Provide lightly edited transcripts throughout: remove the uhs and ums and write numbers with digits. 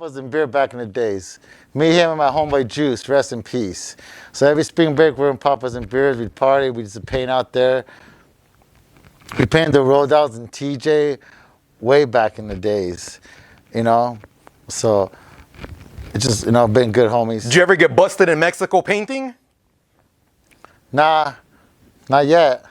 Papa's and beer back in the days. Me, him, and my homeboy Juice, rest in peace. So every spring break, we're in Papa's and beers. We'd party. We'd just paint out there. We painted the roads out in TJ way back in the days, you know. So it's just, you know, been good homies. Did you ever get busted in Mexico painting? Nah, not yet.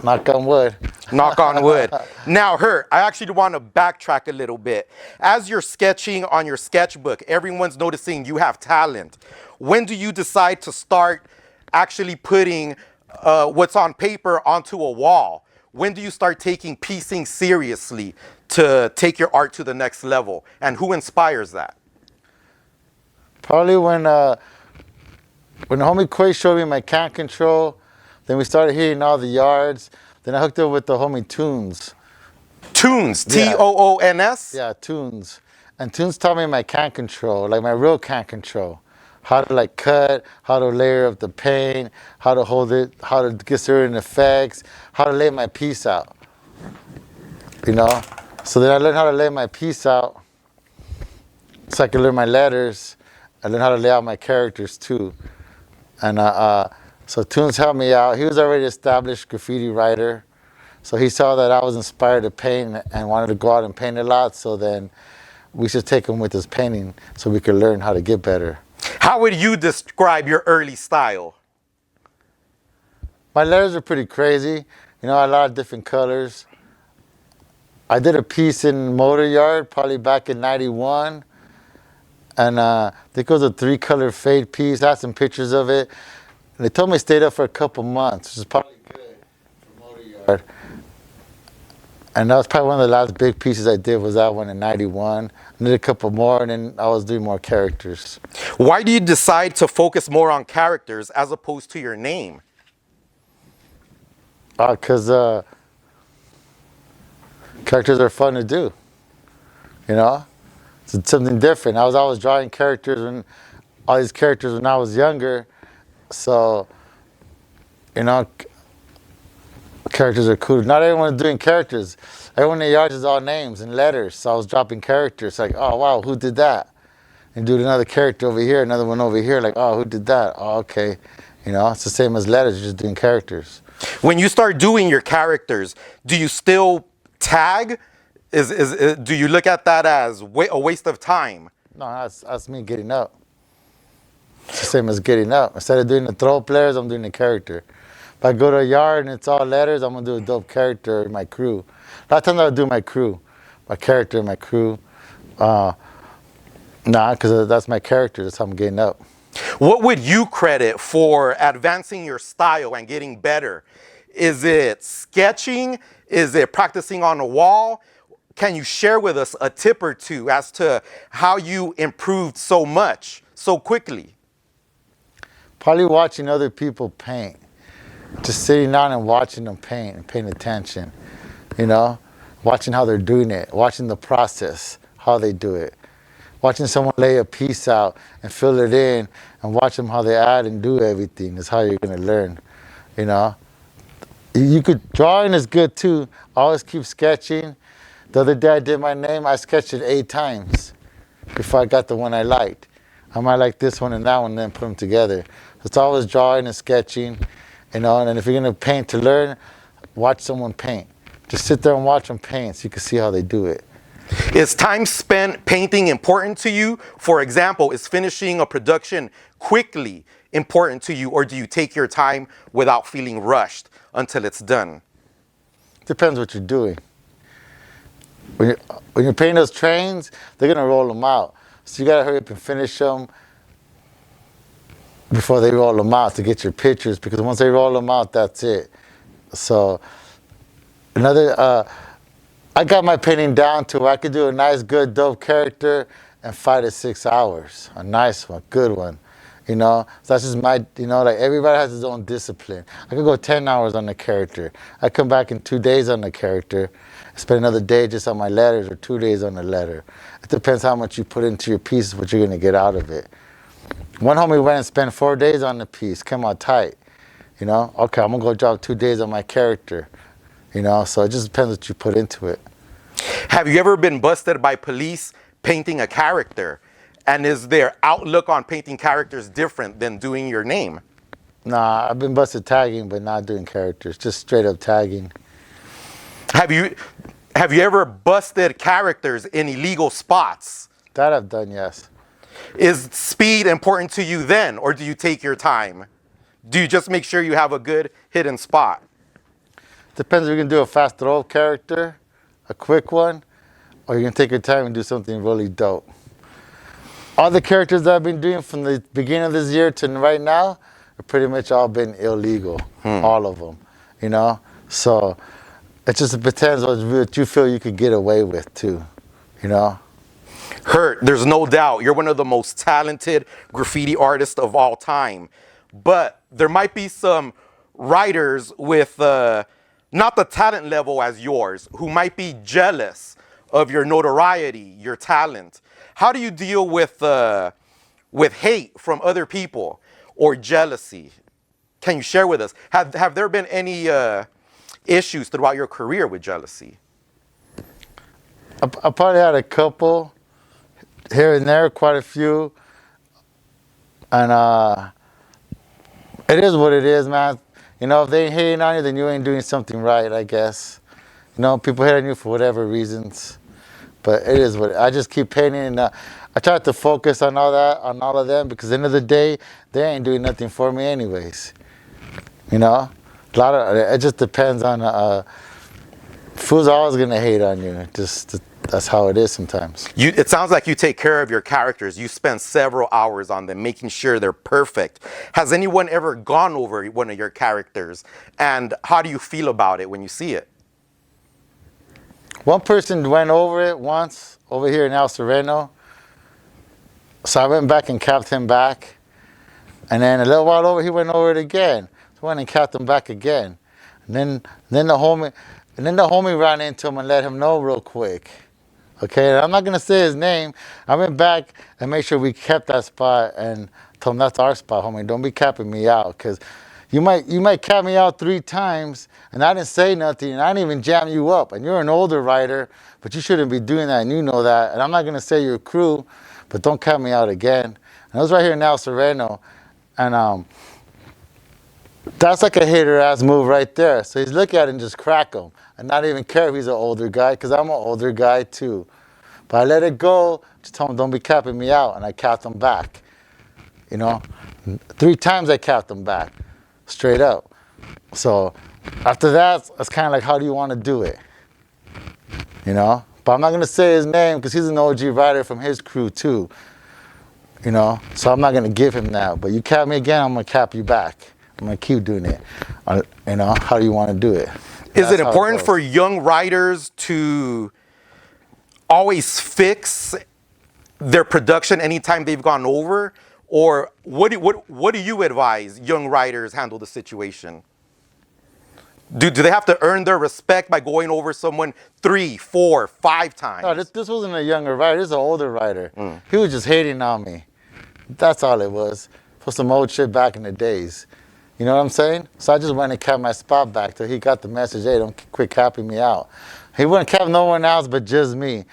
Knock on wood. Knock on wood. Now, Hurt, I actually want to backtrack a little bit. As you're sketching on your sketchbook, everyone's noticing you have talent. When do you decide to start actually putting what's on paper onto a wall? When do you start taking piecing seriously to take your art to the next level? And who inspires that? Probably when the homie Quay showed me my can control, then we started hitting all the yards. Then I hooked up with the homie Tunes. Tunes, Yeah. T-O-O-N-S? Yeah, Tunes. And Tunes taught me my can control, like my real can control. How to like cut, how to layer up the paint, how to hold it, how to get certain effects, how to lay my piece out. You know? So then I learned how to lay my piece out so I could learn my letters. I learned how to lay out my characters too. And so Tunes helped me out. He was already an established graffiti writer. So he saw that I was inspired to paint and wanted to go out and paint a lot. So then we should take him with his painting so we could learn how to get better. How would you describe your early style? My letters are pretty crazy. You know, a lot of different colors. I did a piece in Motor Yard probably back in '91. And I think it was a 3-color fade piece. I had some pictures of it. And they told me I stayed up for a couple months, which is probably good for Motor Yard. And that was probably one of the last big pieces I did was that one in '91. I did a couple more, and then I was doing more characters. Why do you decide to focus more on characters as opposed to your name? Because characters are fun to do, you know? It's something different. I was always drawing characters all these characters when I was younger. So, you know, characters are cool. Not everyone's doing characters. Everyone in the yard is all names and letters. So I was dropping characters like, oh, wow, who did that? And do another character over here, another one over here. Like, oh, who did that? Oh, okay. You know, it's the same as letters, you're just doing characters. When you start doing your characters, do you still tag? Do you look at that as a waste of time? No, that's me getting up. It's the same as getting up. Instead of doing the throw players, I'm doing the character. If I go to a yard and it's all letters, I'm going to do a dope character in my crew. A lot of times I'll do my crew, my character, my crew. Because that's my character. That's how I'm getting up. What would you credit for advancing your style and getting better? Is it sketching? Is it practicing on the wall? Can you share with us a tip or two as to how you improved so much, so quickly? Probably watching other people paint. Just sitting down and watching them paint and paying attention. You know? Watching how they're doing it. Watching the process, how they do it. Watching someone lay a piece out and fill it in and watch them how they add and do everything is how you're going to learn. You know? Drawing is good too. Always keep sketching. The other day I did my name, I sketched it 8 times before I got the one I liked. I might like this one and that one and then put them together. It's always drawing and sketching, you know, and if you're going to paint to learn, watch someone paint. Just sit there and watch them paint so you can see how they do it. Is time spent painting important to you? For example, is finishing a production quickly important to you, or do you take your time without feeling rushed until it's done? Depends what you're doing. When you're painting those trains, they're going to roll them out. So you got to hurry up and finish them before they roll them out to get your pictures, because once they roll them out, that's it. So I got my painting down to where I could do a nice, good, dope character in 5 to 6 hours. A nice one, good one. You know, so that's just my, you know, like everybody has his own discipline. I could go 10 hours on the character. I come back in 2 days on the character, spend another day just on my letters or 2 days on the letter. It depends how much you put into your piece, what you're going to get out of it. One homie went and spent 4 days on the piece, came out tight. You know, okay, I'm going to go drop 2 days on my character. You know, so it just depends what you put into it. Have you ever been busted by police painting a character? And is their outlook on painting characters different than doing your name? Nah, I've been busted tagging, but not doing characters, just straight up tagging. Have you ever busted characters in illegal spots? That I've done, yes. Is speed important to you then, or do you take your time? Do you just make sure you have a good hidden spot? Depends if you can do a fast throw character, a quick one, or you can take your time and do something really dope. All the characters that I've been doing from the beginning of this year to right now have pretty much all been illegal, all of them, you know? So it just depends on what you feel you could get away with too, you know? HERT, there's no doubt you're one of the most talented graffiti artists of all time. But there might be some writers with not the talent level as yours who might be jealous of your notoriety, your talent. How do you deal with hate from other people or jealousy? Can you share with us? Have there been any issues throughout your career with jealousy? I probably had a couple here and there, quite a few. And it is what it is, man. You know, if they ain't hating on you, then you ain't doing something right, I guess. You know, people hate on you for whatever reasons. But it is what I just keep painting, and I try to focus on all that, on all of them, because at the end of the day, they ain't doing nothing for me anyways. You know, it just depends on fools always gonna hate on you. That's how it is sometimes. It sounds like you take care of your characters. You spend several hours on them, making sure they're perfect. Has anyone ever gone over one of your characters, and how do you feel about it when you see it? One person went over it once, over here in San Fernando. So I went back and capped him back. And then a little while over, he went over it again. So I went and capped him back again. And then the homie ran into him and let him know real quick. Okay, and I'm not gonna say his name. I went back and made sure we kept that spot and told him that's our spot, homie. Don't be capping me out, cause you might cap me out 3 times, and I didn't say nothing, and I didn't even jam you up. And you're an older writer, but you shouldn't be doing that, and you know that. And I'm not gonna say your crew, but don't cap me out again. And I was right here in San Fernando, and that's like a hater-ass move right there. So he's looking at it and just crack him, and not even care if he's an older guy, because I'm an older guy too. But I let it go, just told him don't be capping me out, and I capped him back. You know, 3 times I capped him back, straight up. So after that, it's kind of like, how do you want to do it? You know, but I'm not gonna say his name because he's an OG writer from his crew too. You know, so I'm not gonna give him that. But you cap me again, I'm gonna cap you back. I'm gonna keep doing it. You know, how do you want to do it? Is it important for young writers to always fix their production anytime they've gone over? Or what do you advise young writers handle the situation? Do they have to earn their respect by going over someone 3, 4, 5 times? No, this wasn't a younger writer. This is an older writer. He was just hating on me. That's all it was. For some old shit back in the days. You know what I'm saying? So I just went and capped my spot back till he got the message, hey, don't quit capping me out. He wouldn't cap no one else but just me.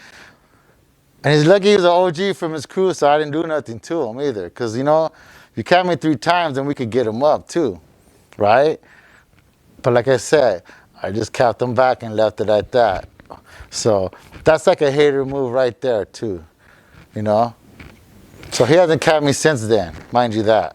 And he's lucky he was an OG from his crew, so I didn't do nothing to him either. Because, you know, you cap me 3 times, then we could get him up too, right? But like I said, I just capped him back and left it at that. So that's like a hater move right there too, you know? So he hasn't capped me since then, mind you that.